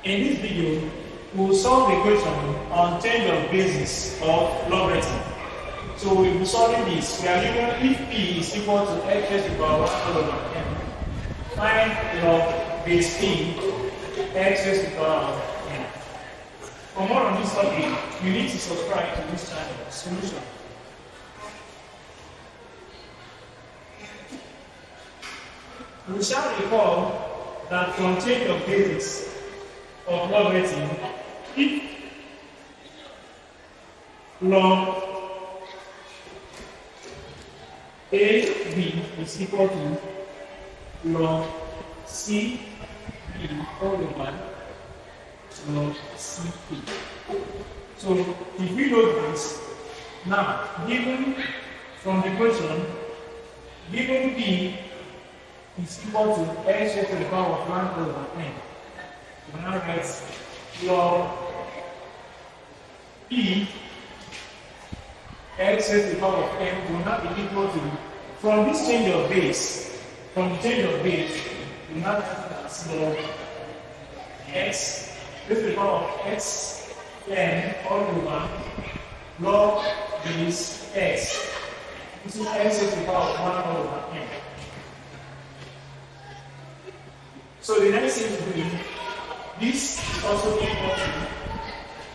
In this video, we will solve the question on change of basis of logarithm. So we will be solving this. We are given if p is equal to x raised to the power 1 over n. Find log base p x raised to the power n. For more on this topic, you need to subscribe to this channel, Solution. We shall recall that from change of basis of logarithm, if log AB is equal to log CB all over log CP. So if we know this, now given from the question, given B is equal to x raised to the power of 1 over n. We now write log p x raised to the power of n will not be equal to, from this change of base, we now write as log x raised to the power of x n all over log base x. This is x raised to the power of 1 all over n. So the next thing to do, this is also equal to,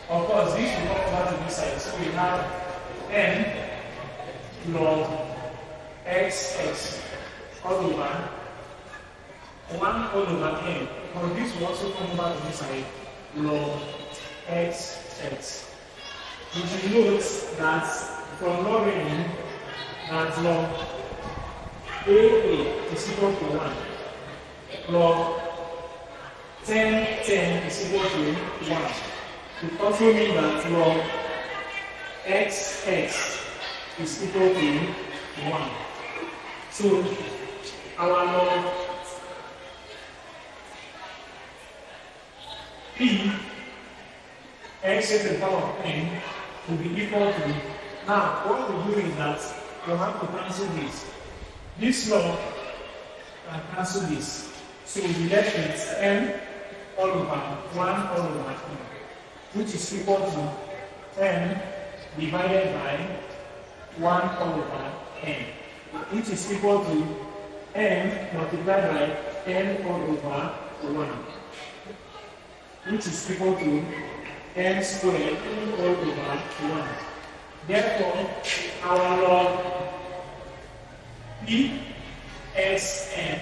of course, this will not come to this side. So we have n log xx all over 1 all over n. But this will also come back to this side, log xx. You should note that from logarithm, that log AA is equal to 1. Log 10 is equal to 1. It also means that log xx is equal to 1. So our log p x raised to the power of n will be equal to, now what we do is that we have to cancel this. This log and cancel this. So we left with n all over 1 all over n, which is equal to n divided by 1 all over n, which is equal to n multiplied by n all over 1, which is equal to n squared all over 1. Therefore, our log p x n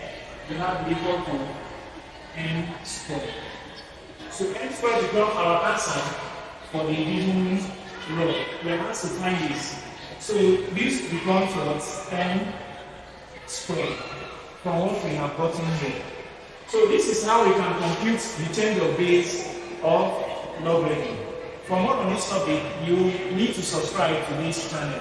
will not be equal to n squared. So n squared becomes our answer for the given log. We are asked to find this. So this becomes what? N squared from what we have gotten here. So this is how we can compute the change of base of logarithm. For more on this topic, you need to subscribe to this channel.